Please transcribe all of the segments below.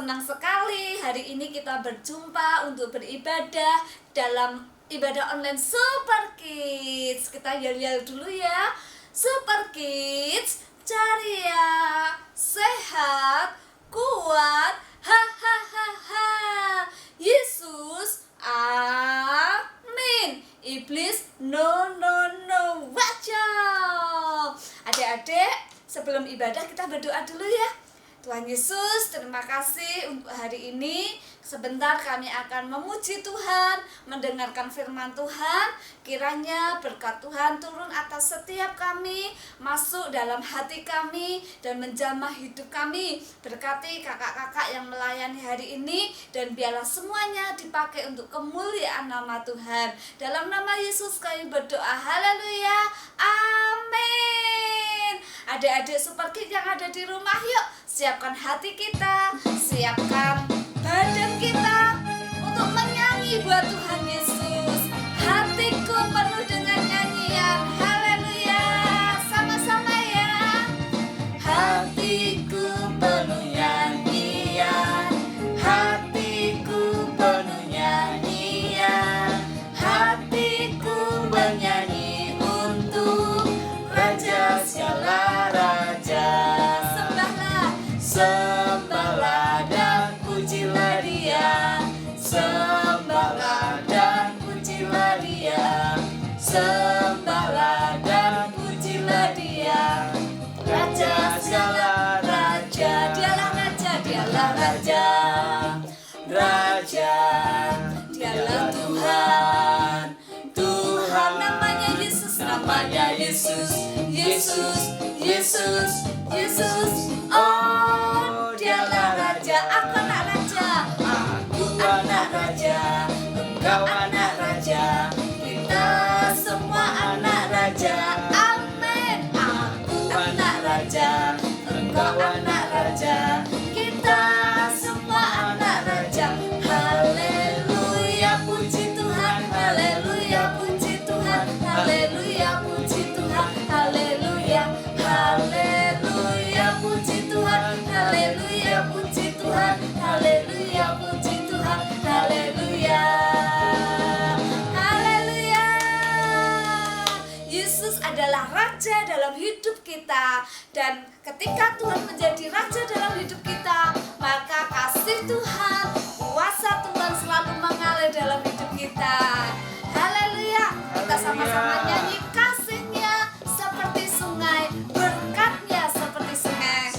Senang sekali hari ini kita berjumpa untuk beribadah dalam ibadah online Super Kids. Kita yel-yel dulu ya. Super Kids, ceria, sehat, kuat, hahaha. Yesus, amin. Iblis, no. Wajah. Adik-adik, sebelum ibadah kita berdoa dulu ya. Tuhan Yesus, terima kasih untuk hari ini. Sebentar kami akan memuji Tuhan, mendengarkan firman Tuhan. Kiranya berkat Tuhan turun atas setiap kami, masuk dalam hati kami, dan menjamah hidup kami. Berkati kakak-kakak yang melayani hari ini, dan biarlah semuanya dipakai untuk kemuliaan nama Tuhan. Dalam nama Yesus kami berdoa, haleluya, amin. Adik-adik Super Kids yang ada di rumah, yuk siapkan hati kita, siapkan badan kita untuk menyanyi buat Tuhan Yesus. Hatiku penuh dengan nyanyian, haleluya, sama-sama ya. Hatiku penuh nyanyian, hatiku penuh nyanyian, hatiku bernyanyi untuk Raja segala raja. Sembahlah dan pujilah Dia, sembahlah dan pujilah Dia, sembahlah dan pujilah Dia, Raja segala raja. Dialah raja, dialah raja, raja, dialah Tuhan, Tuhan. Namanya Yesus, namanya Yesus, Yesus, Yesus, Yesus. Oh, dialah raja, aku anak raja, aku anak raja, engkau anak raja, kita semua anak raja, amin. Aku anak raja, engkau anak raja, kita semua anak raja, haleluya, puji Tuhan, haleluya, puji Tuhan, haleluya, puji Tuhan, haleluya, haleluya, puji Tuhan, haleluya, puji Tuhan, haleluya, puji Tuhan, haleluya, haleluya. Yesus adalah raja dalam hidup kita, dan ketika Tuhan menjadi raja dalam hidup kita, maka kasih Tuhan, kuasa Tuhan selalu mengalir dalam hidup kita. Haleluya. Kita sama-sama nyanyi, kasihnya seperti sungai, berkatnya seperti sungai,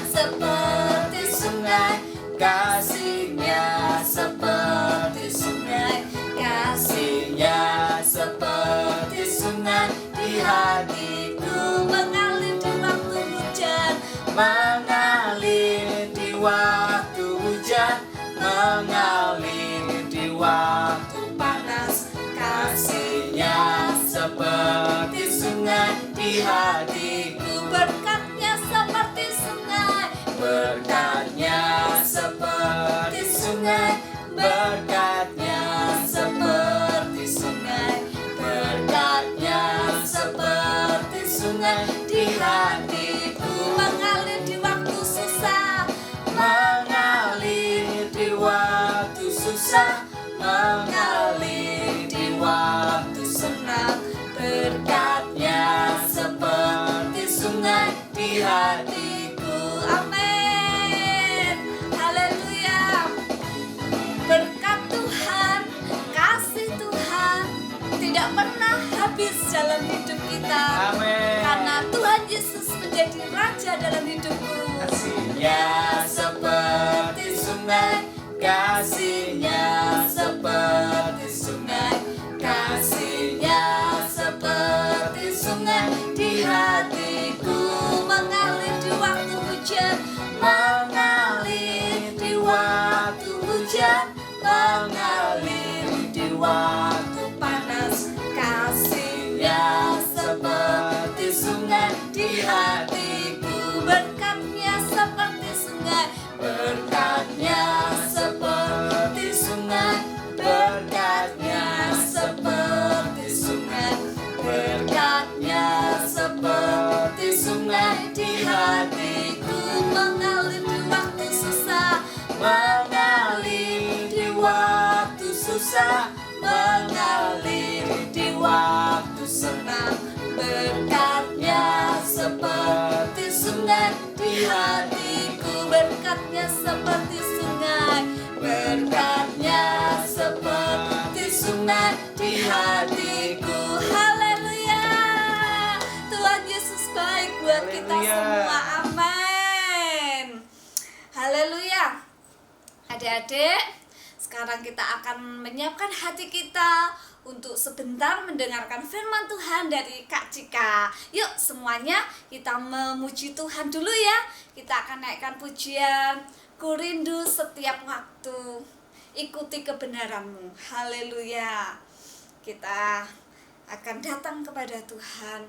seperti sungai, kasihnya seperti sungai, kasihnya seperti sungai, di hatiku mengalir di waktu hujan, mengalir di waktu hujan, mengalir di waktu panas, kasihnya seperti sungai, di hatiku berkatnya seperti sungai, berkatnya seperti sungai, berkatnya seperti sungai, berkatnya seperti sungai, di hatiku mengalir di waktu susah, mengalir di waktu susah, mengalir di waktu senang, berkatnya seperti sungai, di hatiku, amin, haleluya. Berkat Tuhan, kasih Tuhan tidak pernah habis dalam hidup kita, amin. Karena Tuhan Yesus menjadi raja dalam hidupku. Kasihnya seperti sungai, kasihnya seperti sungai, kasihnya seperti sungai, di hatiku mengalir di waktu hujan, mengalir di waktu hujan, mengalir di waktu panas, kasihnya seperti sungai, di hatiku berkatnya seperti sungai, berkatnya seperti sungai. Adik-adik, sekarang kita akan menyiapkan hati kita untuk sebentar mendengarkan firman Tuhan dari Kak Cika. Yuk semuanya kita memuji Tuhan dulu ya. Kita akan naikkan pujian, Ku rindu setiap waktu, ikuti kebenaranmu. Haleluya. Kita akan datang kepada Tuhan,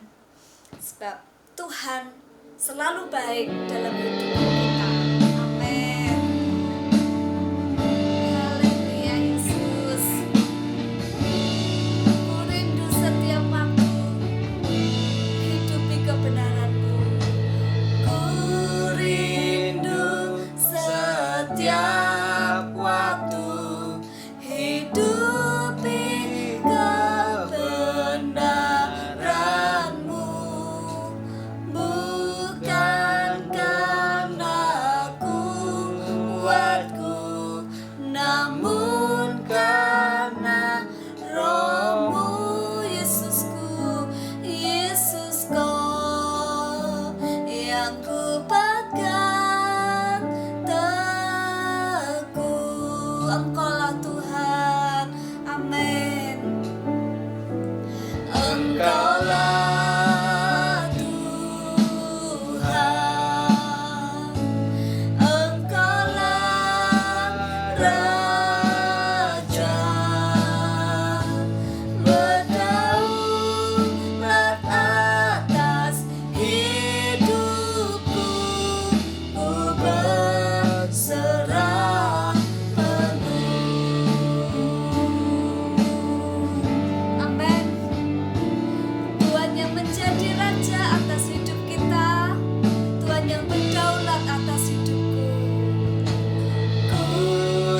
sebab Tuhan selalu baik dalam hidup kita. Amin. Haleluya Yesus. Ku rindu setiap waktu, hidupi kebenaran-Mu. Ku rindu setiap waktu, hidupi kebenaran-Mu. Bukan karena kuatku, namun karena Roh-Mu, Yesusku, Yesus Kau yang ku pegang teguh. Engkaulah Tuhan, amin. Engkaulah Tuhan, Engkaulah Raja, berdaulat atas hidupku, ku berserah penuh. Amin. Tuhan yang menjadi Raja atas hidup kita, Tuhan yang berdaulat atas hidupku. Ku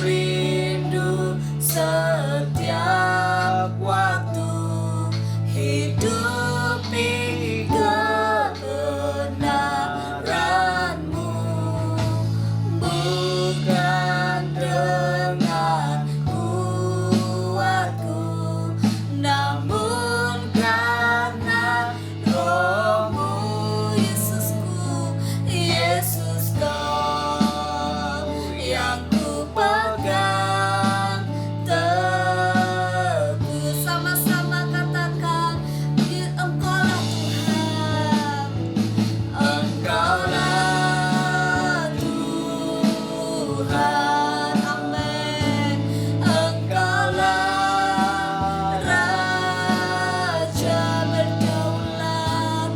rindu setiap waktu, hidupi kebenaran-Mu. Bukan dengan kuatku, namun karena Roh-Mu, Yesusku, Yesus Kau yang ku pegang teguh. Sama-sama katakan, Engkaulah Tuhan, Engkaulah Tuhan, amin. Engkaulah Raja, berdaulat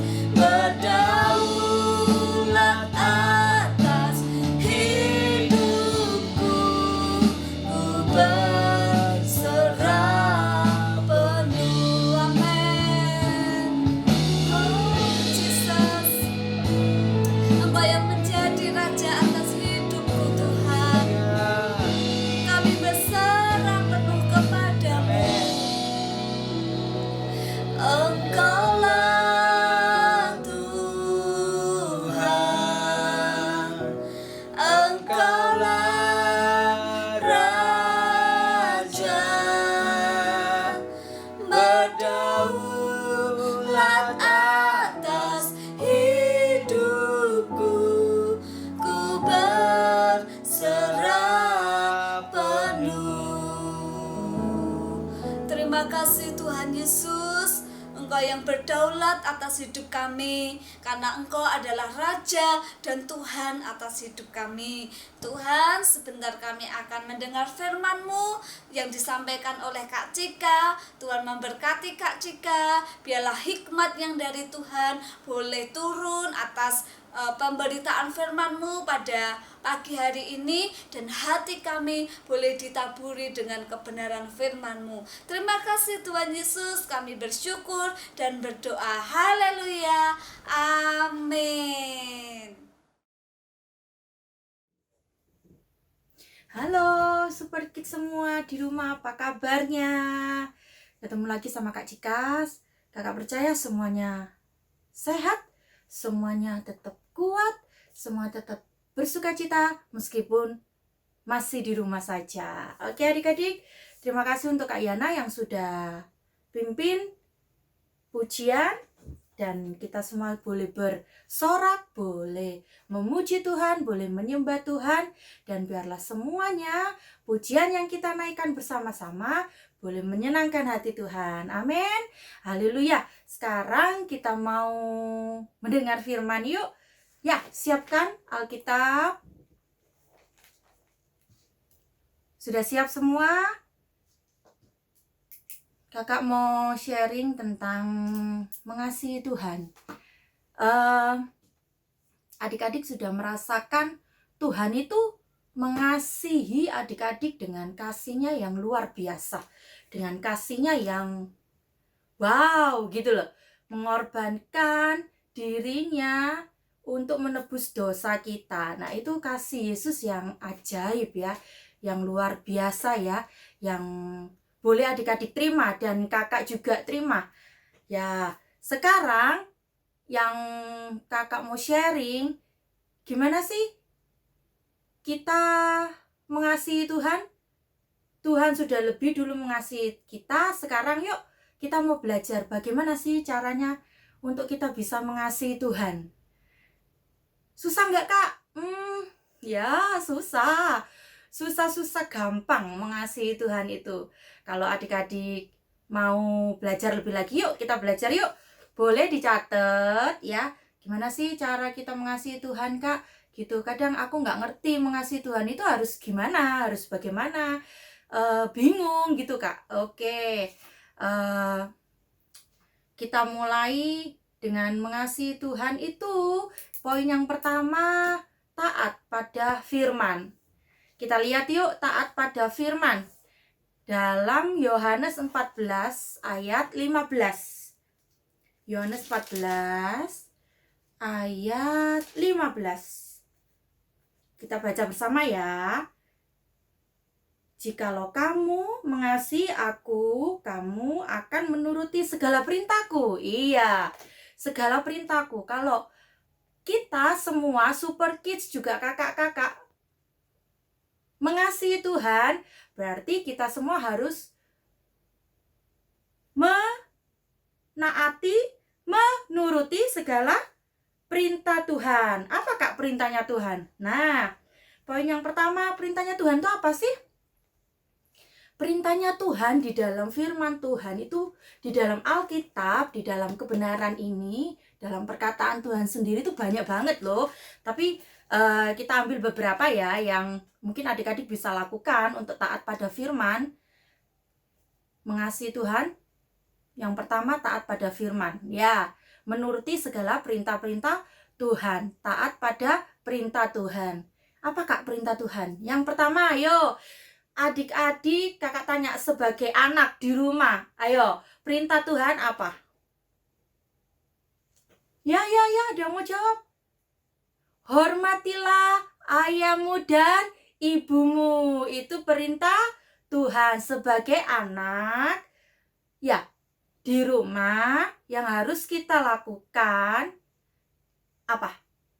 atas hidupku, ku berserah penuh, amin. Oh Jesus, Engkau yang menjadi Raja atas hidupku Tuhan, kami berserah penuh kepadamu. Engkaulah Tuhan, Engkaulah Raja, berdaulat atas hidupku, ku berserah penuh. Terima kasih Tuhan Yesus, Engkau yang berdaulat atas hidup kami, karena Engkau adalah Raja dan Tuhan atas hidup kami. Tuhan, sebentar kami akan mendengar firman-Mu yang disampaikan oleh Kak Cika. Tuhan memberkati Kak Cika, biarlah hikmat yang dari Tuhan boleh turun atas pemberitaan firman-Mu pada pagi hari ini, dan hati kami boleh ditaburi dengan kebenaran firman-Mu. Terima kasih Tuhan Yesus, kami bersyukur dan berdoa. Haleluya, amin. Halo Super Kids semua di rumah, apa kabarnya? Ketemu lagi sama Kak Cikas. Kakak percaya semuanya sehat, semuanya tetap kuat, semua tetap bersukacita meskipun masih di rumah saja. Oke adik-adik, terima kasih untuk Kak Yana yang sudah pimpin pujian dan kita semua boleh bersorak, boleh memuji Tuhan, boleh menyembah Tuhan, dan biarlah semuanya pujian yang kita naikkan bersama-sama boleh menyenangkan hati Tuhan. Amin. Haleluya. Sekarang kita mau mendengar firman yuk. Ya, siapkan Alkitab. Sudah siap semua? Kakak mau sharing tentang mengasihi Tuhan. Adik-adik sudah merasakan Tuhan itu mengasihi adik-adik dengan kasihnya yang luar biasa. Dengan kasihnya yang wow gitu loh. Mengorbankan dirinya untuk menebus dosa kita. Nah, itu kasih Yesus yang ajaib ya. Yang luar biasa ya. Yang boleh adik-adik terima dan kakak juga terima. Ya, sekarang yang kakak mau sharing, gimana sih kita mengasihi Tuhan? Tuhan sudah lebih dulu mengasihi kita, sekarang yuk kita mau belajar bagaimana sih caranya untuk kita bisa mengasihi Tuhan. Susah nggak kak? Ya susah. Susah-susah gampang mengasihi Tuhan itu. Kalau adik-adik mau belajar lebih lagi, yuk kita belajar yuk. Boleh dicatat ya. Gimana sih cara kita mengasihi Tuhan kak? Gitu. Kadang aku nggak ngerti mengasihi Tuhan itu harus gimana, harus bagaimana. Bingung gitu kak. Oke. Kita mulai dengan mengasihi Tuhan itu. Poin yang pertama, taat pada firman. Kita lihat yuk taat pada firman. Dalam Yohanes 14 ayat 15. Yohanes 14 ayat 15. Kita baca bersama ya. Jikalau kamu mengasihi aku, kamu akan menuruti segala perintahku. Iya, segala perintahku. Kalau kita semua super kids juga kakak-kakak mengasihi Tuhan, berarti kita semua harus menaati, menuruti segala perintah Tuhan. Apa kak perintahnya Tuhan? Nah, poin yang pertama, perintahnya Tuhan itu apa sih? Perintahnya Tuhan di dalam firman Tuhan itu, di dalam Alkitab, di dalam kebenaran ini, dalam perkataan Tuhan sendiri itu banyak banget loh. Tapi kita ambil beberapa ya yang mungkin adik-adik bisa lakukan untuk taat pada firman. Mengasihi Tuhan. Yang pertama taat pada firman. Ya, menuruti segala perintah-perintah Tuhan. Taat pada perintah Tuhan. Apa kak perintah Tuhan? Yang pertama, ayo adik-adik kakak tanya sebagai anak di rumah. Ayo, perintah Tuhan apa? Ya, ada yang mau jawab? Hormatilah ayahmu dan ibumu. Itu perintah Tuhan sebagai anak. Ya, di rumah yang harus kita lakukan apa?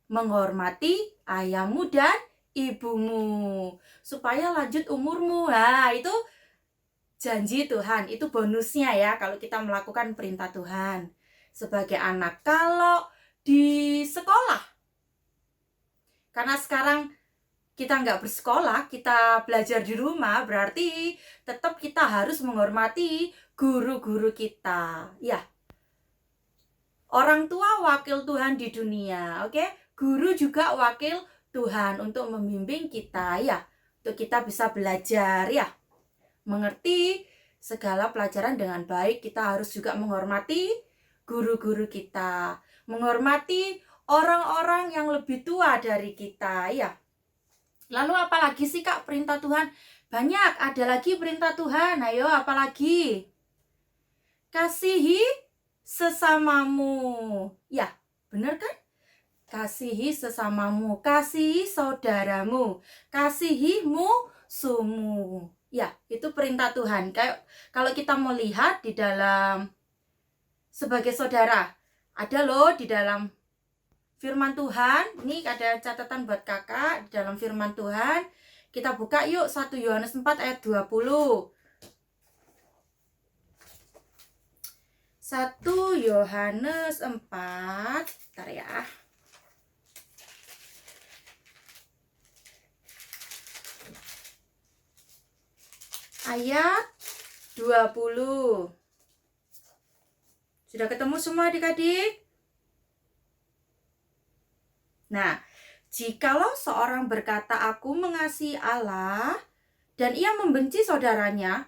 Menghormati ayahmu dan ibumu supaya lanjut umurmu. Nah, itu janji Tuhan, itu bonusnya ya kalau kita melakukan perintah Tuhan sebagai anak. Kalau di sekolah, karena sekarang kita nggak bersekolah, kita belajar di rumah, berarti tetap kita harus menghormati guru-guru kita. Ya, orang tua wakil Tuhan di dunia, oke? Guru juga wakil Tuhan untuk membimbing kita, ya. Untuk kita bisa belajar, ya. Mengerti segala pelajaran dengan baik, kita harus juga menghormati guru-guru kita. Menghormati orang-orang yang lebih tua dari kita, ya. Lalu apalagi sih kak perintah Tuhan? Banyak, ada lagi perintah Tuhan. Ayo apalagi? Kasihi sesamamu. Ya, benar kan? Kasihi sesamamu, kasihi saudaramu, kasihi musuhmu. Ya, itu perintah Tuhan. Kayak kalau kita mau lihat di dalam sebagai saudara, ada loh di dalam firman Tuhan. Ini ada catatan buat kakak di dalam firman Tuhan. Kita buka yuk 1 Yohanes 4 ayat 20. 1 1 Yohanes 4. Bentar ya. Ayat 20. Sudah ketemu semua adik-adik? Nah, jikalau seorang berkata aku mengasihi Allah dan ia membenci saudaranya,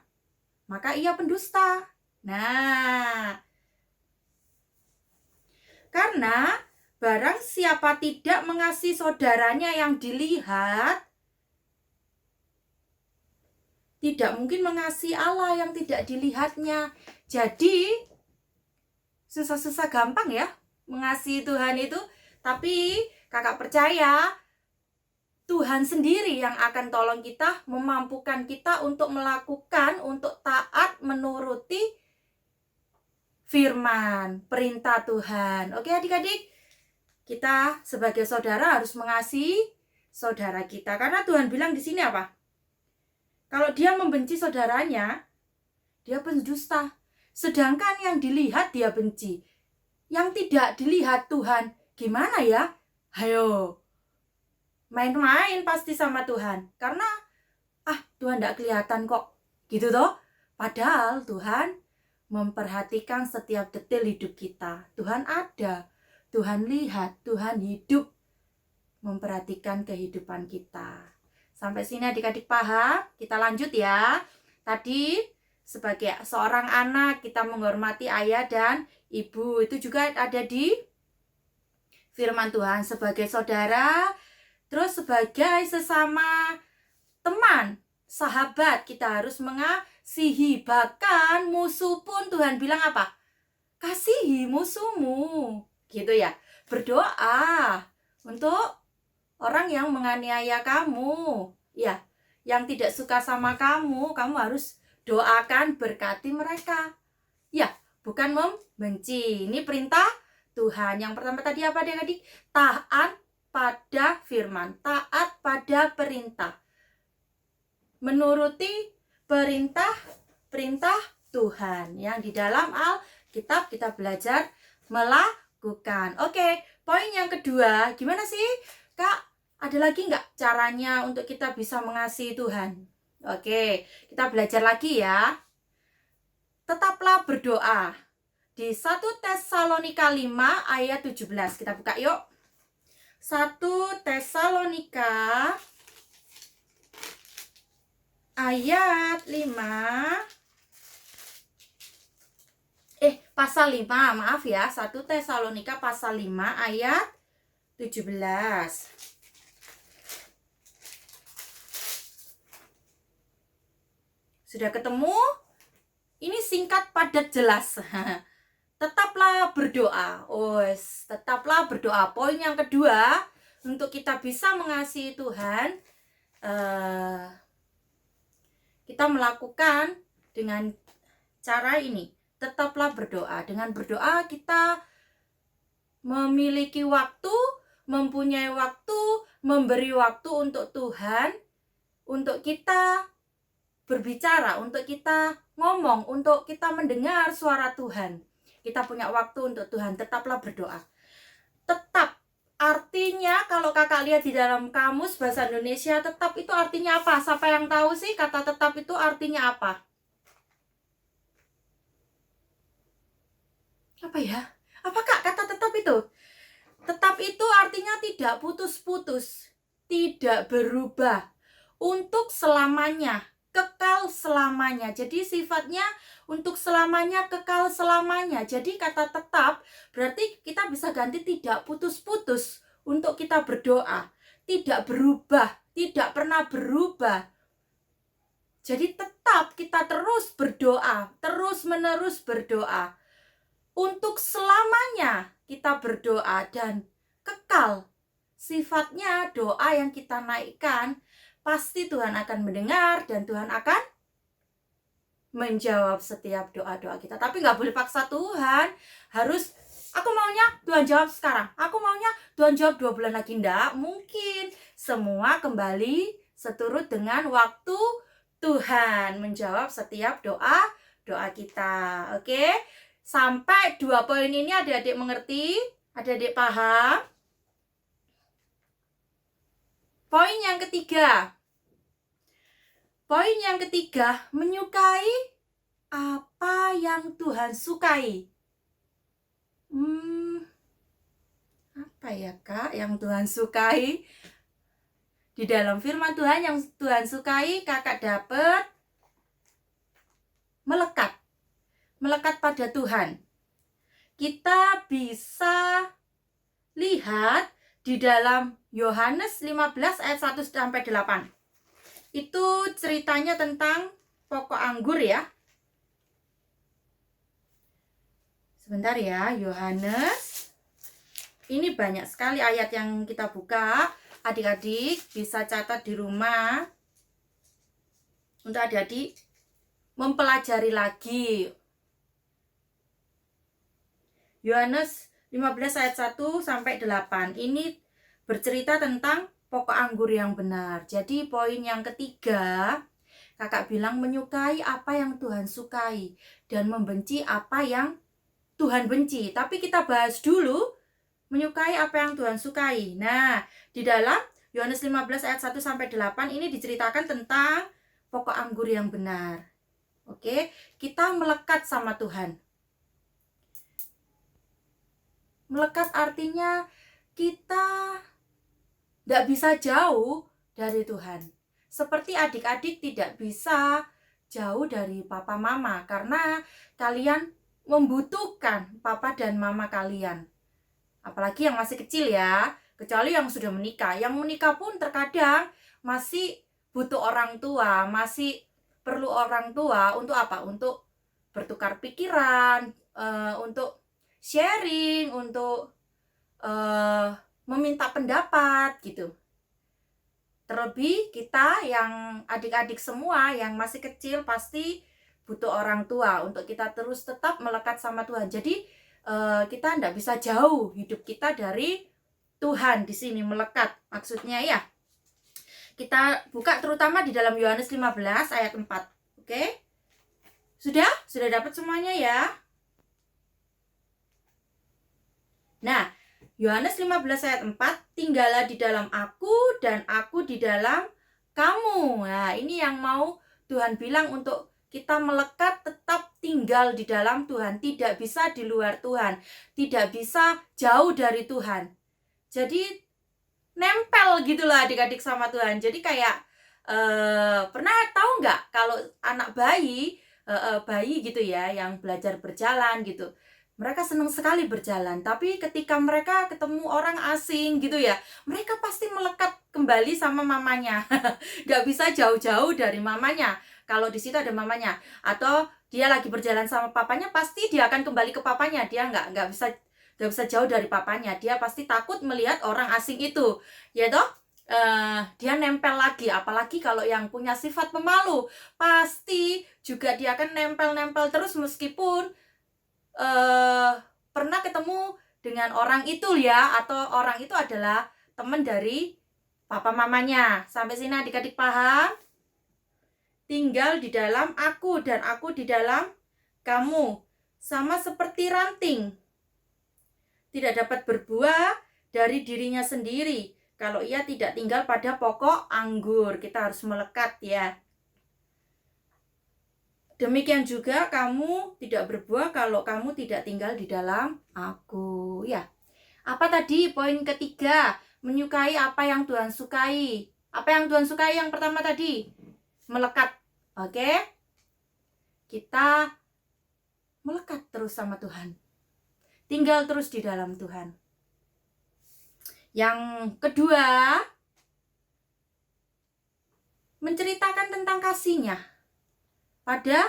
maka ia pendusta. Nah, karena barang siapa tidak mengasihi saudaranya yang dilihat, tidak mungkin mengasihi Allah yang tidak dilihatnya. Jadi, susah-susah gampang ya mengasihi Tuhan itu. Tapi kakak percaya Tuhan sendiri yang akan tolong kita, memampukan kita untuk melakukan, untuk taat menuruti firman, perintah Tuhan. Oke adik-adik, kita sebagai saudara harus mengasihi saudara kita. Karena Tuhan bilang di sini apa? Kalau dia membenci saudaranya, dia pendusta. Sedangkan yang dilihat dia benci. Yang tidak dilihat Tuhan, gimana ya? Hayo, main-main pasti sama Tuhan. Karena, Tuhan tidak kelihatan kok. Gitu toh? Padahal Tuhan memperhatikan setiap detail hidup kita. Tuhan ada, Tuhan lihat, Tuhan hidup, memperhatikan kehidupan kita. Sampai sini adik-adik paham? Kita lanjut ya. Tadi sebagai seorang anak kita menghormati ayah dan ibu. Itu juga ada di firman Tuhan. Sebagai saudara, terus sebagai sesama teman, sahabat, kita harus mengasihi. Bahkan musuh pun Tuhan bilang apa? Kasihi musuhmu. Gitu ya. Berdoa untuk orang yang menganiaya kamu. Ya, yang tidak suka sama kamu harus doakan, berkati mereka. Ya, bukan membenci. Ini perintah Tuhan. Yang pertama tadi apa adik-adik? Taat pada firman, taat pada perintah. Menuruti perintah Tuhan yang di dalam Alkitab kita belajar melakukan. Oke, poin yang kedua, gimana sih Kak? Ada lagi nggak caranya untuk kita bisa mengasihi Tuhan? Oke, kita belajar lagi ya. Tetaplah berdoa. Di 1 Tesalonika 5 ayat 17. Kita buka yuk. 1 Tesalonika ayat 5. Pasal 5, maaf ya. 1 Tesalonika pasal 5 ayat 17. Sudah ketemu? Ini singkat, padat, jelas. Tetaplah berdoa. Tetaplah berdoa. Poin yang kedua, untuk kita bisa mengasihi Tuhan, kita melakukan dengan cara ini. Tetaplah berdoa. Dengan berdoa kita memiliki waktu, mempunyai waktu, memberi waktu untuk Tuhan, untuk kita berbicara, untuk kita ngomong, untuk kita mendengar suara Tuhan. Kita punya waktu untuk Tuhan. Tetaplah berdoa. Tetap artinya, kalau kakak lihat di dalam kamus bahasa Indonesia, tetap itu artinya apa? Siapa yang tahu sih kata tetap itu artinya apa? Apa ya? Apa Kak kata tetap itu? Tetap itu artinya tidak putus-putus, tidak berubah, untuk selamanya, kekal selamanya. Jadi sifatnya untuk selamanya, kekal selamanya. Jadi kata tetap berarti kita bisa ganti tidak putus-putus untuk kita berdoa, tidak berubah, tidak pernah berubah. Jadi tetap kita terus berdoa, terus menerus berdoa. Untuk selamanya kita berdoa dan kekal. Sifatnya doa yang kita naikkan, pasti Tuhan akan mendengar dan Tuhan akan menjawab setiap doa-doa kita. Tapi nggak boleh paksa Tuhan. Harus, aku maunya Tuhan jawab sekarang. Aku maunya Tuhan jawab 2 bulan lagi. Nggak mungkin. Semua kembali seturut dengan waktu Tuhan menjawab setiap doa kita. Oke? Sampai 2 poin ini adik-adik mengerti? Adik-adik paham? Poin yang ketiga. Poin yang ketiga, menyukai apa yang Tuhan sukai. Apa ya Kak yang Tuhan sukai? Di dalam firman Tuhan yang Tuhan sukai, kakak dapat melekat. Melekat pada Tuhan. Kita bisa lihat di dalam Yohanes 15 ayat 1 sampai 8. Itu ceritanya tentang pokok anggur ya. Sebentar ya, Yohanes. Ini banyak sekali ayat yang kita buka. Adik-adik bisa catat di rumah. Untuk adik-adik mempelajari lagi. Yohanes 15 ayat 1 sampai 8. Ini bercerita tentang pokok anggur yang benar. Jadi poin yang ketiga, kakak bilang menyukai apa yang Tuhan sukai dan membenci apa yang Tuhan benci. Tapi kita bahas dulu menyukai apa yang Tuhan sukai. Nah, di dalam Yohanes 15 ayat 1 sampai 8 ini diceritakan tentang pokok anggur yang benar. Oke, kita melekat sama Tuhan. Melekat artinya kita tidak bisa jauh dari Tuhan. Seperti adik-adik tidak bisa jauh dari papa mama karena kalian membutuhkan papa dan mama kalian. Apalagi yang masih kecil ya, kecuali yang sudah menikah. Yang menikah pun terkadang masih butuh orang tua, masih perlu orang tua untuk apa? Untuk bertukar pikiran, untuk sharing, untuk meminta pendapat gitu. Terlebih kita yang adik-adik semua yang masih kecil pasti butuh orang tua untuk kita terus tetap melekat sama Tuhan. Jadi kita tidak bisa jauh hidup kita dari Tuhan di sini melekat. Maksudnya ya. Kita buka terutama di dalam Yohanes 15 ayat 4. Oke? Sudah? Sudah dapat semuanya ya? Nah, Yohanes 15 ayat 4, tinggallah di dalam aku dan aku di dalam kamu. Nah, ini yang mau Tuhan bilang untuk kita melekat tetap tinggal di dalam Tuhan. Tidak bisa di luar Tuhan. Tidak bisa jauh dari Tuhan. Jadi nempel gitu lah adik-adik sama Tuhan. Jadi kayak pernah tahu nggak kalau anak bayi gitu ya yang belajar berjalan gitu. Mereka senang sekali berjalan, tapi ketika mereka ketemu orang asing gitu ya, mereka pasti melekat kembali sama mamanya. Gak bisa jauh-jauh dari mamanya. Kalau di situ ada mamanya, atau dia lagi berjalan sama papanya, pasti dia akan kembali ke papanya. Dia nggak bisa jauh dari papanya. Dia pasti takut melihat orang asing itu, ya toh. Dia nempel lagi, apalagi kalau yang punya sifat pemalu, pasti juga dia akan nempel-nempel terus meskipun pernah ketemu dengan orang itu ya, atau orang itu adalah teman dari papa mamanya. Sampai sini adik-adik paham? Tinggal di dalam aku dan aku di dalam kamu, sama seperti ranting tidak dapat berbuah dari dirinya sendiri kalau ia tidak tinggal pada pokok anggur. Kita harus melekat ya. Demikian juga kamu tidak berbuah kalau kamu tidak tinggal di dalam aku. Ya. Apa tadi poin ketiga? Menyukai apa yang Tuhan sukai. Apa yang Tuhan sukai yang pertama tadi? Melekat. Oke? Kita melekat terus sama Tuhan. Tinggal terus di dalam Tuhan. Yang kedua, menceritakan tentang kasih-Nya pada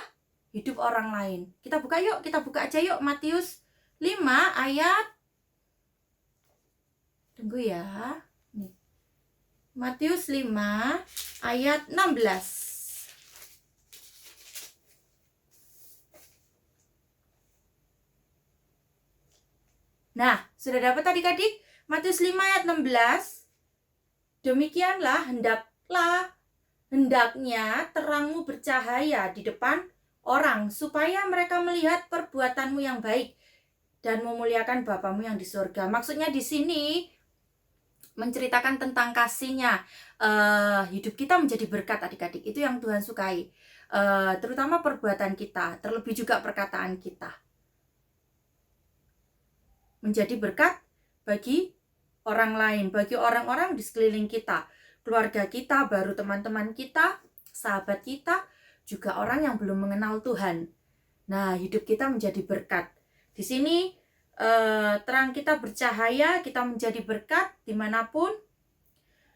hidup orang lain. Kita buka yuk, kita buka aja yuk Matius 5 ayat, tunggu ya, nih. Matius 5 ayat 16. Nah, sudah dapat adik-adik? Matius 5 ayat 16. Demikianlah hendaknya terangmu bercahaya di depan orang supaya mereka melihat perbuatanmu yang baik dan memuliakan Bapamu yang di surga. Maksudnya di sini menceritakan tentang kasihnya. Hidup kita menjadi berkat adik-adik. Itu yang Tuhan sukai. Terutama perbuatan kita, terlebih juga perkataan kita. Menjadi berkat bagi orang lain, bagi orang-orang di sekeliling kita. Keluarga kita, baru teman-teman kita, sahabat kita, juga orang yang belum mengenal Tuhan. Nah, hidup kita menjadi berkat. Di sini terang kita bercahaya, kita menjadi berkat dimanapun,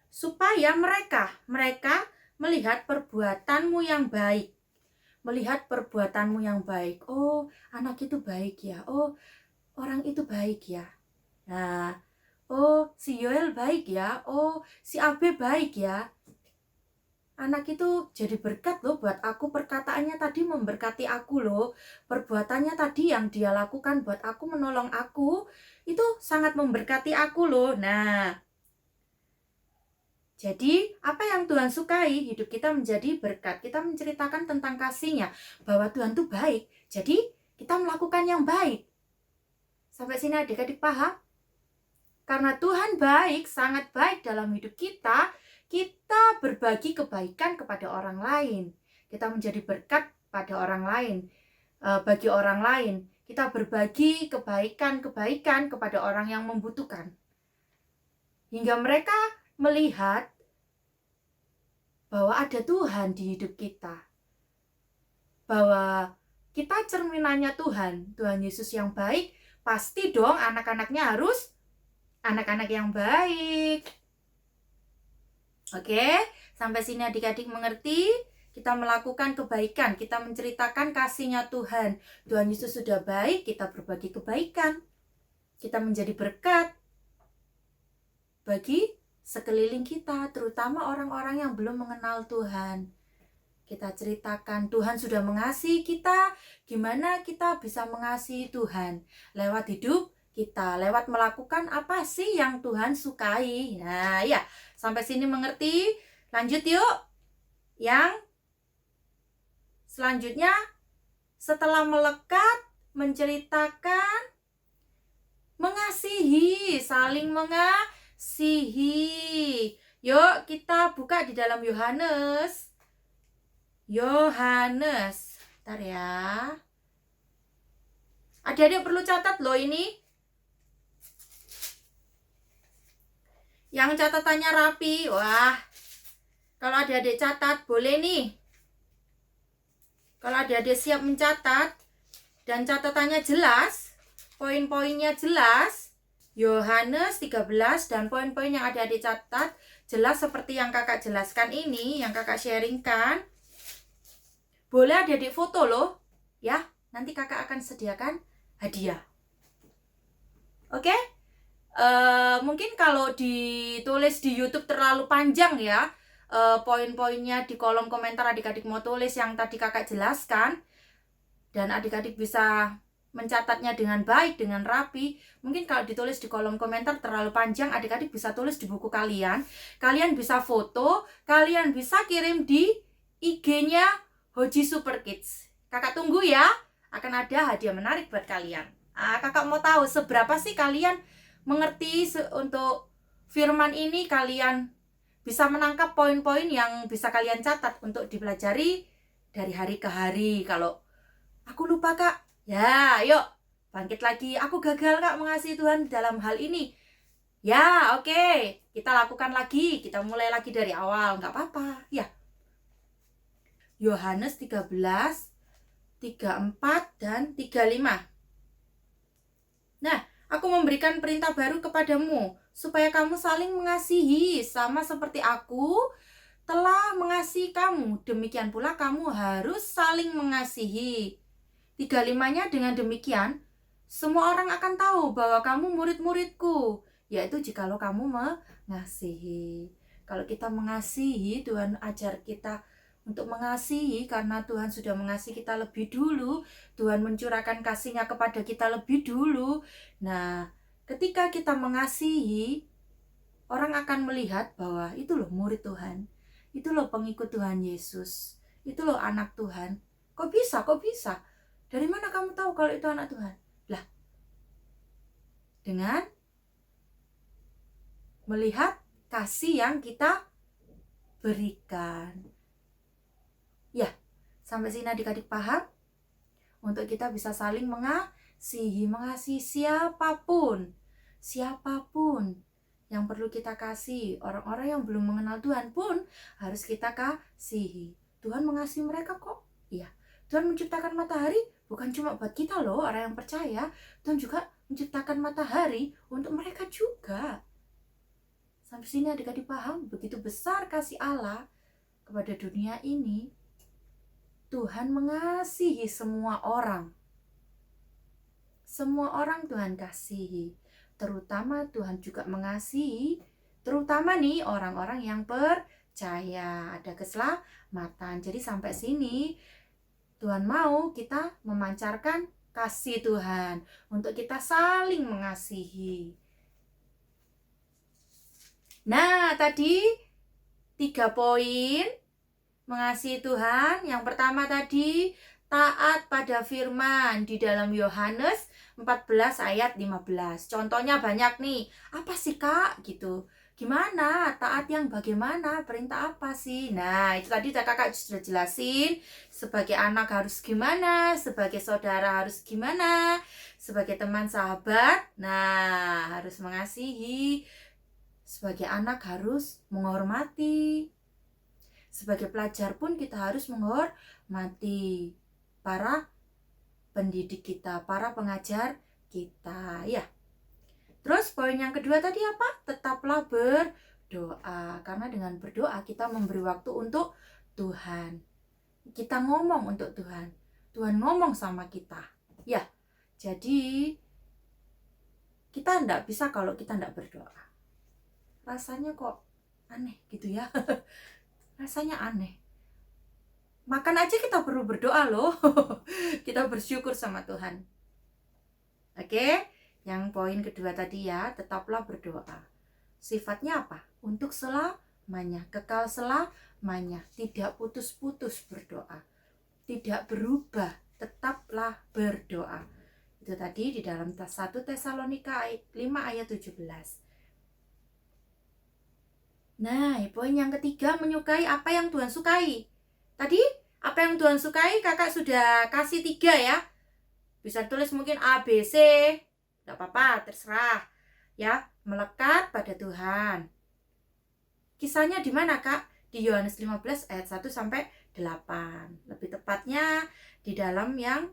supaya mereka melihat perbuatanmu yang baik. Melihat perbuatanmu yang baik. Oh, anak itu baik ya. Oh, orang itu baik ya. Nah, oh, si Yoel baik ya. Oh, si Abe baik ya. Anak itu jadi berkat loh buat aku. Perkataannya tadi memberkati aku loh. Perbuatannya tadi yang dia lakukan buat aku, menolong aku, itu sangat memberkati aku loh. Nah, jadi apa yang Tuhan sukai, hidup kita menjadi berkat. Kita menceritakan tentang kasihnya, bahwa Tuhan tuh baik. Jadi kita melakukan yang baik. Sampai sini adik-adik paham? Karena Tuhan baik, sangat baik dalam hidup kita, kita berbagi kebaikan kepada orang lain. Kita menjadi berkat pada orang lain, bagi orang lain. Kita berbagi kebaikan-kebaikan kepada orang yang membutuhkan. Hingga mereka melihat bahwa ada Tuhan di hidup kita. Bahwa kita cerminannya Tuhan. Tuhan Yesus yang baik, pasti dong anak-anaknya harus anak-anak yang baik. Oke, sampai sini adik-adik mengerti? Kita melakukan kebaikan, kita menceritakan kasihnya Tuhan. Tuhan Yesus sudah baik, kita berbagi kebaikan. Kita menjadi berkat bagi sekeliling kita, terutama orang-orang yang belum mengenal Tuhan. Kita ceritakan Tuhan sudah mengasihi kita, gimana kita bisa mengasihi Tuhan lewat hidup kita, lewat melakukan apa sih yang Tuhan sukai. Nah ya, sampai sini mengerti? Lanjut yuk. Yang selanjutnya, setelah melekat, menceritakan, mengasihi, saling mengasihi. Yuk kita buka di dalam Yohanes. Bentar ya. Adik-adik perlu catat loh ini. Yang catatannya rapi. Wah, kalau adik-adik catat boleh nih. Kalau adik-adik siap mencatat dan catatannya jelas, poin-poinnya jelas, Yohanes 13 dan poin-poin yang adik-adik catat jelas seperti yang kakak jelaskan ini, yang kakak sharingkan. Boleh adik-adik foto loh, ya. Nanti kakak akan sediakan hadiah. Oke? Mungkin kalau ditulis di YouTube terlalu panjang ya, poin-poinnya di kolom komentar adik-adik mau tulis yang tadi kakak jelaskan, dan adik-adik bisa mencatatnya dengan baik, dengan rapi. Mungkin kalau ditulis di kolom komentar terlalu panjang, adik-adik bisa tulis di buku kalian. Kalian bisa foto, kalian bisa kirim di IG-nya Hoji Super Kids. Kakak tunggu ya, akan ada hadiah menarik buat kalian. Kakak mau tahu seberapa sih kalian mengerti untuk firman ini, kalian bisa menangkap poin-poin yang bisa kalian catat untuk dipelajari dari hari ke hari. Kalau aku lupa kak, ya yuk bangkit lagi. Aku gagal kak mengasihi Tuhan dalam hal ini. Ya oke, kita lakukan lagi, kita mulai lagi dari awal, nggak apa-apa ya. Yohanes 13, 34 dan 35. Nah, aku memberikan perintah baru kepadamu, supaya kamu saling mengasihi, sama seperti aku telah mengasihi kamu. Demikian pula kamu harus saling mengasihi. 35-nya, dengan demikian, semua orang akan tahu bahwa kamu murid-muridku, yaitu jikalau kamu mengasihi. Kalau kita mengasihi, Tuhan ajar kita untuk mengasihi, karena Tuhan sudah mengasihi kita lebih dulu. Tuhan mencurahkan kasihnya kepada kita lebih dulu. Nah, ketika kita mengasihi, orang akan melihat bahwa itu loh murid Tuhan, itu loh pengikut Tuhan Yesus, itu loh anak Tuhan. Kok Kok bisa? Kok bisa? Dari mana kamu tahu kalau itu anak Tuhan? Lah, dengan melihat kasih yang kita berikan. Ya, sampai sini adik-adik paham? Untuk kita bisa saling mengasihi siapapun yang perlu kita kasih. Orang-orang yang belum mengenal Tuhan pun harus kita kasihi. Tuhan mengasihi mereka kok. Iya, Tuhan menciptakan matahari bukan cuma buat kita loh, orang yang percaya. Tuhan juga menciptakan matahari untuk mereka juga. Sampai sini adik-adik paham? Begitu besar kasih Allah kepada dunia ini. Tuhan mengasihi semua orang. Semua orang Tuhan kasihi. Terutama Tuhan juga mengasihi, terutama nih orang-orang yang percaya, ada keselamatan. Jadi sampai sini Tuhan mau kita memancarkan kasih Tuhan untuk kita saling mengasihi. Nah, tadi 3 poin mengasihi Tuhan. Yang pertama tadi, taat pada firman di dalam Yohanes 14 ayat 15. Contohnya banyak nih. Apa sih Kak? Gitu. Gimana? Taat yang bagaimana? Perintah apa sih? Nah, itu tadi kakak sudah jelasin. Sebagai anak harus gimana? Sebagai saudara harus gimana? Sebagai teman sahabat, nah harus mengasihi. Sebagai anak harus menghormati. Sebagai pelajar pun kita harus menghormati para pendidik kita, para pengajar kita, ya. Terus poin yang kedua tadi apa? Tetaplah berdoa. Karena dengan berdoa kita memberi waktu untuk Tuhan. Kita ngomong untuk Tuhan. Tuhan ngomong sama kita. Ya, jadi kita enggak bisa kalau kita enggak berdoa. Rasanya kok aneh gitu ya. Rasanya aneh. Makan aja kita perlu berdoa loh. Kita bersyukur sama Tuhan. Oke, yang poin kedua tadi ya, tetaplah berdoa. Sifatnya apa? Untuk selamanya, kekal selamanya, tidak putus-putus berdoa, tidak berubah, tetaplah berdoa. Itu tadi di dalam 1 Tesalonika 5 ayat 17. Nah, poin yang ketiga, menyukai apa yang Tuhan sukai. Tadi, apa yang Tuhan sukai, kakak sudah kasih 3 ya. Bisa tulis mungkin A, B, C. Gak apa-apa, terserah. Ya, melekat pada Tuhan. Kisahnya di mana, Kak? Di Yohanes 15 ayat 1 sampai 8. Lebih tepatnya di dalam yang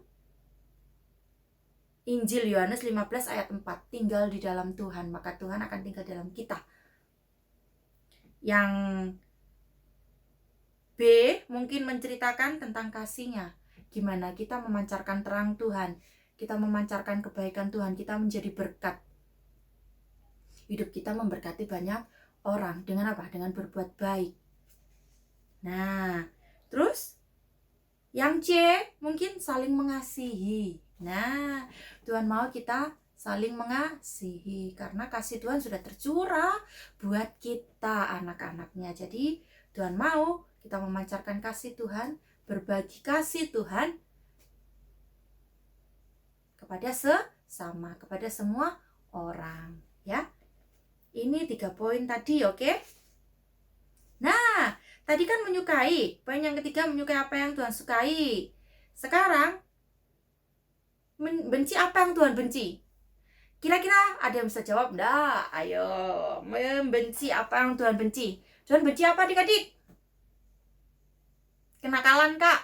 Injil Yohanes 15 ayat 4. Tinggal di dalam Tuhan, maka Tuhan akan tinggal dalam kita. Yang B mungkin menceritakan tentang kasihnya. Gimana kita memancarkan terang Tuhan, kita memancarkan kebaikan Tuhan, kita menjadi berkat. Hidup kita memberkati banyak orang. Dengan apa? Dengan berbuat baik. Nah, terus yang C mungkin saling mengasihi. Nah, Tuhan mau kita saling mengasihi karena kasih Tuhan sudah tercurah buat kita anak-anaknya. Jadi Tuhan mau kita memancarkan kasih Tuhan, berbagi kasih Tuhan kepada sesama, kepada semua orang, ya. Ini 3 poin tadi, oke? Nah, tadi kan menyukai. Poin yang ketiga, menyukai apa yang Tuhan sukai. Sekarang benci apa yang Tuhan benci? Kira-kira ada yang bisa jawab? Nggak? Ayo, membenci apa yang Tuhan benci? Tuhan benci apa adik-adik? Kenakalan, Kak.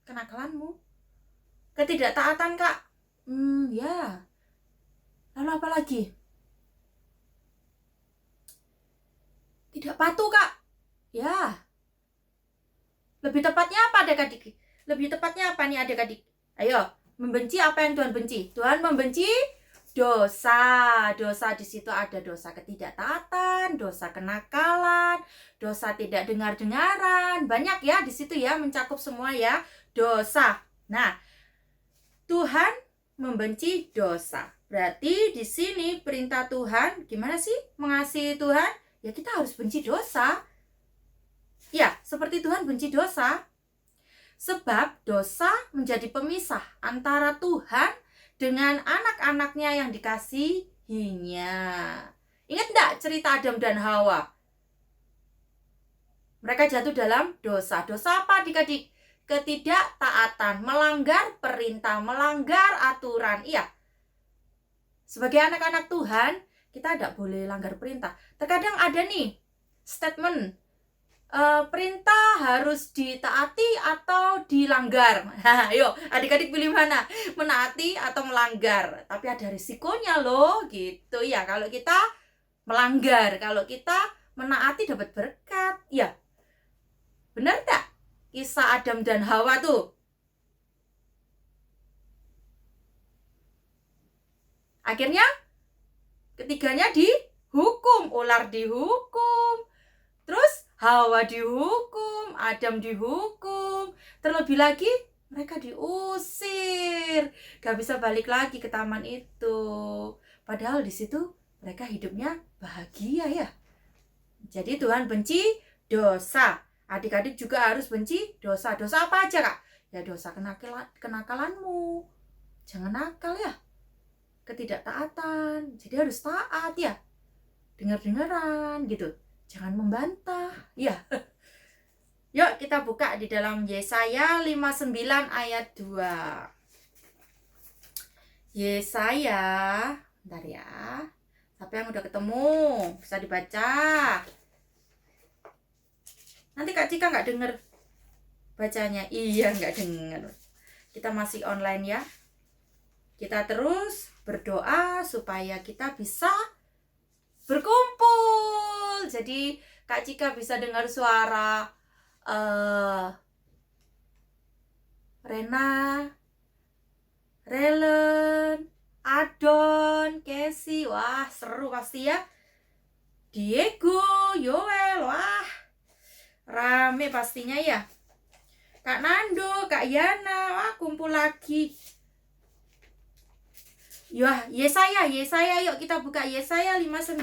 Kenakalanmu. Ketidaktaatan, Kak. Ya. Lalu apa lagi? Tidak patuh, Kak. Ya. Lebih tepatnya apa adik-adik? Lebih tepatnya apa nih adik-adik? Ayo, membenci apa yang Tuhan benci? Tuhan membenci dosa. Dosa di situ ada dosa ketidaktaatan, dosa kenakalan, dosa tidak dengar-dengaran. Banyak ya di situ ya, mencakup semua ya, dosa. Nah, Tuhan membenci dosa. Berarti di sini perintah Tuhan, gimana sih mengasihi Tuhan? Ya kita harus benci dosa. Ya, seperti Tuhan benci dosa. Sebab dosa menjadi pemisah antara Tuhan dengan anak-anaknya yang dikasihinya. Ingat enggak cerita Adam dan Hawa? Mereka jatuh dalam dosa. Dosa apa adik-adik? Ketidaktaatan, melanggar perintah, melanggar aturan. Iya, sebagai anak-anak Tuhan, kita tidak boleh langgar perintah. Terkadang ada nih statement, perintah harus ditaati atau dilanggar. Ayo, adik-adik pilih mana? Menaati atau melanggar? Tapi ada risikonya loh, gitu ya. Kalau kita melanggar, kalau kita menaati dapat berkat. Ya, benar tak? Kisah Adam dan Hawa tuh. Akhirnya ketiganya dihukum, ular dihukum, terus Hawa dihukum, Adam dihukum, terlebih lagi mereka diusir, gak bisa balik lagi ke taman itu. Padahal di situ mereka hidupnya bahagia ya. Jadi Tuhan benci dosa. Adik-adik juga harus benci dosa. Dosa apa aja, Kak? Ya dosa kenakalanmu. Jangan nakal ya. Ketidaktaatan. Jadi harus taat ya. Dengar-dengaran gitu. Jangan membantah. Ya. Yuk kita buka di dalam Yesaya 59 ayat 2. Yesaya. Bentar ya. Siapa yang udah ketemu? Bisa dibaca. Nanti Kak Cika nggak denger bacanya. Iya, nggak denger. Kita masih online ya. Kita terus berdoa supaya kita bisa berkumpul. Jadi Kak Cika bisa dengar suara Rena, Relen, Adon, Casey. Wah, seru pasti ya. Diego, Yoel. Wah, rame pastinya ya. Kak Nando, Kak Yana, wah kumpul lagi. Ya, Yesaya, yuk kita buka Yesaya 59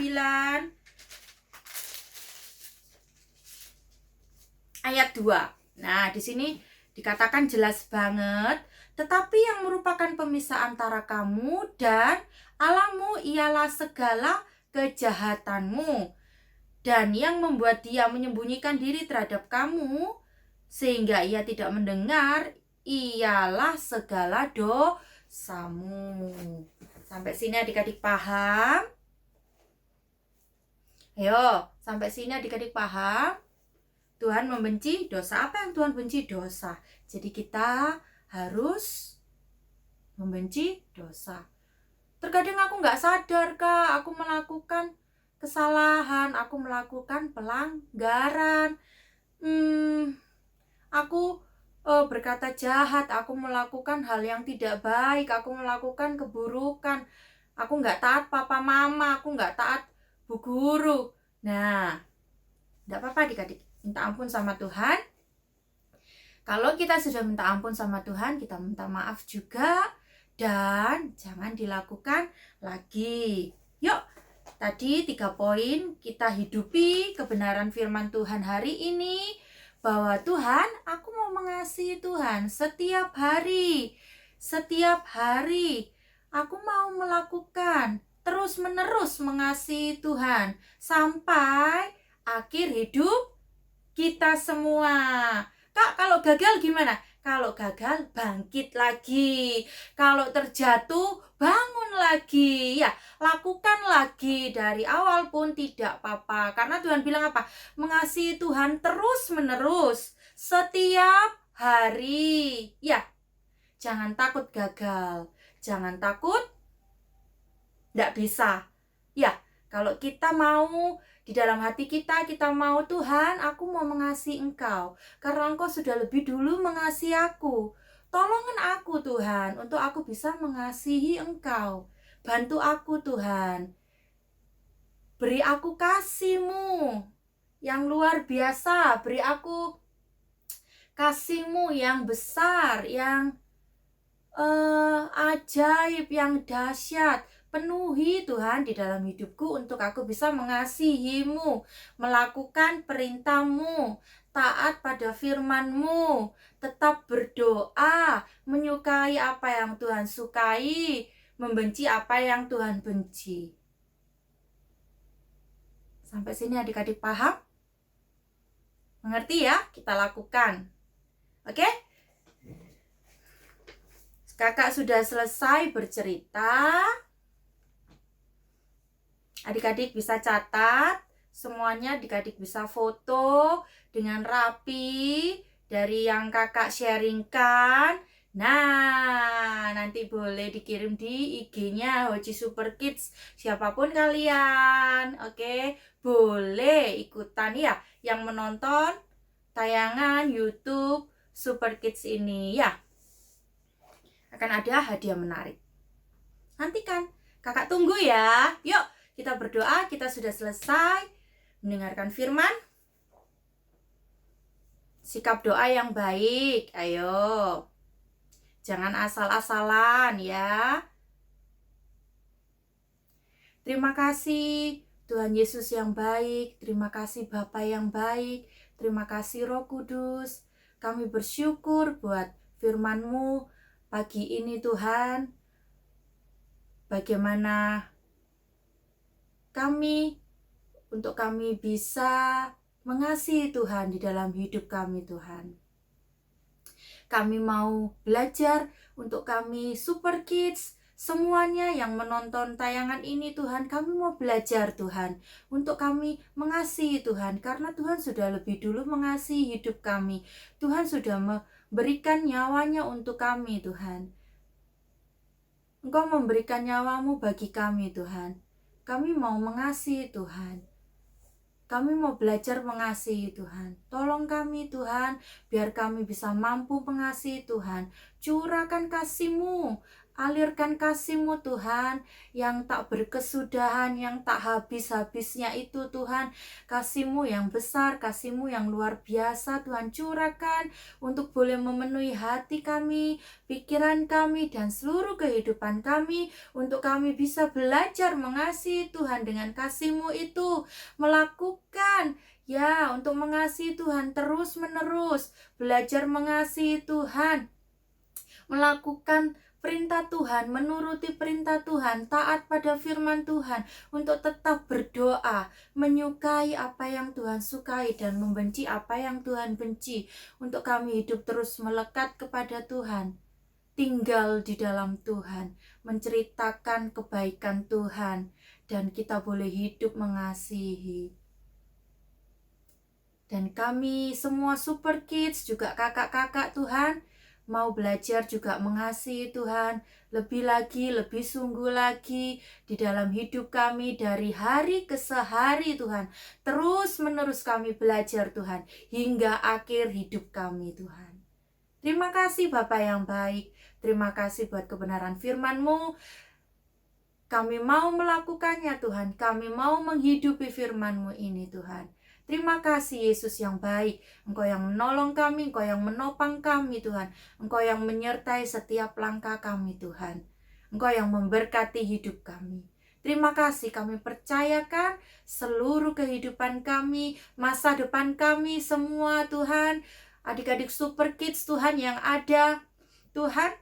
ayat 2. Nah, di sini dikatakan jelas banget, tetapi yang merupakan pemisah antara kamu dan Allahmu ialah segala kejahatanmu, dan yang membuat dia menyembunyikan diri terhadap kamu sehingga ia tidak mendengar ialah segala dosamu. Sampai sini adik-adik paham? Ayo, sampai sini adik-adik paham? Tuhan membenci dosa. Apa yang Tuhan benci? Dosa. Jadi kita harus membenci dosa. Terkadang aku nggak sadar, Kak, aku melakukan kesalahan, aku melakukan pelanggaran, aku berkata jahat, aku melakukan hal yang tidak baik, aku melakukan keburukan, aku nggak taat papa mama, aku nggak taat bu guru. Nah, nggak apa-apa adik-adik, minta ampun sama Tuhan. Kalau kita sudah minta ampun sama Tuhan, kita minta maaf juga, dan jangan dilakukan lagi. Yuk, tadi 3 poin kita hidupi kebenaran firman Tuhan hari ini, bahwa Tuhan, aku mau mengasihi Tuhan setiap hari. Setiap hari aku mau melakukan terus-menerus mengasihi Tuhan sampai akhir hidup kita semua. Kak, kalau gagal gimana? Kalau gagal bangkit lagi. Kalau terjatuh bangun lagi. Ya, lakukan lagi dari awal pun tidak apa-apa. Karena Tuhan bilang apa? Mengasihi Tuhan terus-menerus setiap hari. Ya, jangan takut gagal. Jangan takut tidak bisa. Ya, kalau kita mau di dalam hati kita mau, Tuhan, aku mau mengasihi Engkau karena Engkau sudah lebih dulu mengasihi aku. Tolongin aku Tuhan untuk aku bisa mengasihi Engkau. Bantu aku Tuhan. Beri aku kasih-Mu yang luar biasa. Beri aku kasih-Mu yang besar, yang ajaib, yang dahsyat. Penuhi Tuhan di dalam hidupku untuk aku bisa mengasihi-Mu, melakukan perintah-Mu, taat pada firman-Mu, tetap berdoa, menyukai apa yang Tuhan sukai, membenci apa yang Tuhan benci. Sampai sini adik-adik paham? Mengerti ya? Kita lakukan. Oke? Kakak sudah selesai bercerita. Adik-adik bisa catat. Semuanya adik-adik bisa foto dengan rapi dari yang kakak sharingkan. Nah, nanti boleh dikirim di IG-nya Hoji Super Kids. Siapapun kalian, oke? Boleh ikutan ya yang menonton tayangan YouTube Super Kids ini ya. Akan ada hadiah menarik. Nantikan, kakak tunggu ya. Yuk, kita berdoa, kita sudah selesai mendengarkan firman. Sikap doa yang baik, ayo. Jangan asal-asalan ya. Terima kasih Tuhan Yesus yang baik. Terima kasih Bapa yang baik. Terima kasih Roh Kudus. Kami bersyukur buat firman-Mu pagi ini Tuhan. Bagaimana untuk kami bisa mengasihi Tuhan di dalam hidup kami Tuhan. Kami mau belajar untuk kami Super Kids, semuanya yang menonton tayangan ini Tuhan, kami mau belajar Tuhan, untuk kami mengasihi Tuhan, karena Tuhan sudah lebih dulu mengasihi hidup kami. Tuhan sudah memberikan nyawanya untuk kami Tuhan. Engkau memberikan nyawamu bagi kami Tuhan. Kami mau mengasihi Tuhan. Kami mau belajar mengasihi Tuhan. Tolong kami Tuhan, biar kami bisa mampu mengasihi Tuhan. Curahkan kasih-Mu, alirkan kasih-Mu Tuhan, yang tak berkesudahan, yang tak habis-habisnya itu Tuhan. Kasih-Mu yang besar, kasih-Mu yang luar biasa Tuhan, curahkan untuk boleh memenuhi hati kami, pikiran kami, dan seluruh kehidupan kami, untuk kami bisa belajar mengasihi Tuhan dengan kasih-Mu itu, melakukan ya untuk mengasihi Tuhan terus menerus, belajar mengasihi Tuhan, melakukan perintah Tuhan, menuruti perintah Tuhan, taat pada firman Tuhan, untuk tetap berdoa, menyukai apa yang Tuhan sukai dan membenci apa yang Tuhan benci, untuk kami hidup terus melekat kepada Tuhan, tinggal di dalam Tuhan, menceritakan kebaikan Tuhan, dan kita boleh hidup mengasihi. Dan kami semua Super Kids, juga kakak-kakak Tuhan, mau belajar juga mengasihi Tuhan, lebih lagi, lebih sungguh lagi di dalam hidup kami dari hari ke sehari Tuhan. Terus menerus kami belajar Tuhan, hingga akhir hidup kami Tuhan. Terima kasih Bapa yang baik, terima kasih buat kebenaran firman-Mu. Kami mau melakukannya Tuhan, kami mau menghidupi firman-Mu ini Tuhan. Terima kasih Yesus yang baik, Engkau yang menolong kami, Engkau yang menopang kami Tuhan, Engkau yang menyertai setiap langkah kami Tuhan, Engkau yang memberkati hidup kami. Terima kasih, kami percayakan seluruh kehidupan kami, masa depan kami semua Tuhan, adik-adik Super Kids Tuhan yang ada, Tuhan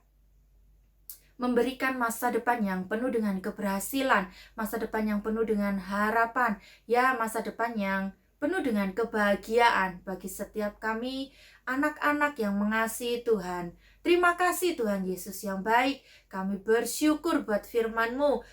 memberikan masa depan yang penuh dengan keberhasilan, masa depan yang penuh dengan harapan, ya masa depan yang penuh dengan kebahagiaan bagi setiap kami, anak-anak yang mengasihi Tuhan. Terima kasih Tuhan Yesus yang baik, kami bersyukur buat firman-Mu.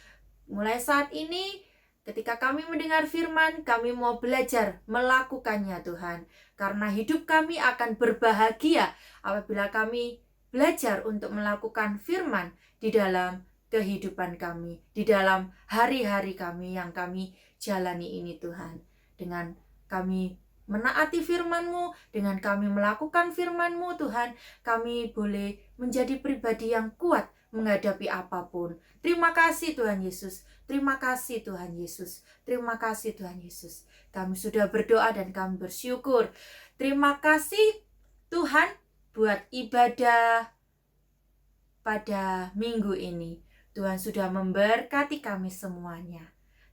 Mulai saat ini, ketika kami mendengar firman, kami mau belajar melakukannya Tuhan. Karena hidup kami akan berbahagia apabila kami belajar untuk melakukan firman di dalam kehidupan kami, di dalam hari-hari kami yang kami jalani ini Tuhan. Dengan kami menaati firman-Mu, dengan kami melakukan firman-Mu Tuhan, kami boleh menjadi pribadi yang kuat menghadapi apapun. Terima kasih Tuhan Yesus, terima kasih Tuhan Yesus, terima kasih Tuhan Yesus. Kami sudah berdoa dan kami bersyukur. Terima kasih Tuhan buat ibadah pada minggu ini. Tuhan sudah memberkati kami semuanya.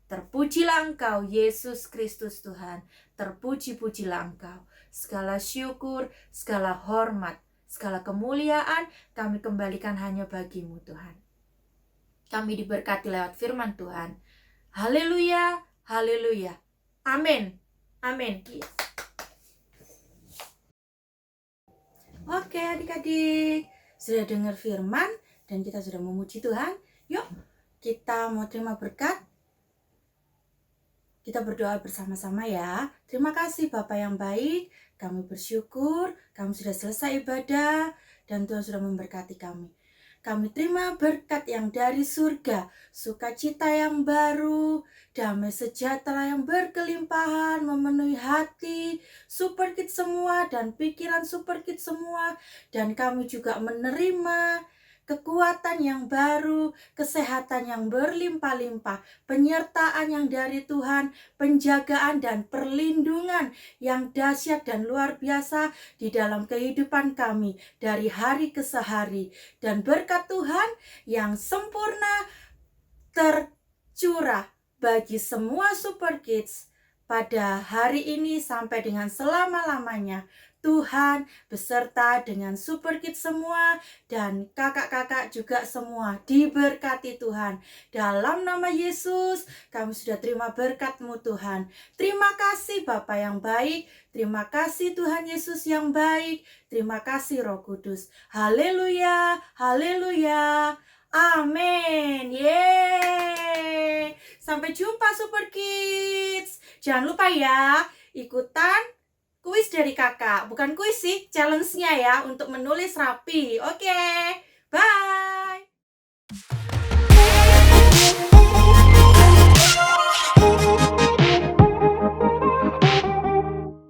Terpujilah Engkau, Yesus Kristus Tuhan. Terpuji-pujilah Engkau. Segala syukur, segala hormat, segala kemuliaan kami kembalikan hanya bagi-Mu Tuhan. Kami diberkati lewat firman Tuhan. Haleluya, haleluya. Amin, amin. Oke adik-adik, sudah dengar firman dan kita sudah memuji Tuhan. Yuk, kita mau terima berkat. Kita berdoa bersama-sama ya. Terima kasih Bapak yang baik. Kami bersyukur, kami sudah selesai ibadah dan Tuhan sudah memberkati kami. Kami terima berkat yang dari surga, sukacita yang baru, damai sejahtera yang berkelimpahan memenuhi hati Super Kids semua dan pikiran Super Kids semua. Dan kami juga menerima kekuatan yang baru, kesehatan yang berlimpah-limpah, penyertaan yang dari Tuhan, penjagaan dan perlindungan yang dahsyat dan luar biasa di dalam kehidupan kami dari hari ke hari. Dan berkat Tuhan yang sempurna tercurah bagi semua Super Kids pada hari ini sampai dengan selama-lamanya. Tuhan beserta dengan Super Kids semua dan kakak-kakak juga semua diberkati Tuhan. Dalam nama Yesus kami sudah terima berkat-Mu Tuhan. Terima kasih Bapa yang baik, terima kasih Tuhan Yesus yang baik, terima kasih Roh Kudus. Haleluya, haleluya, amin. Yeay. Sampai jumpa Super Kids. Jangan lupa ya, ikutan kuis dari kakak. Bukan kuis sih, challenge-nya ya, untuk menulis rapi. Oke, bye.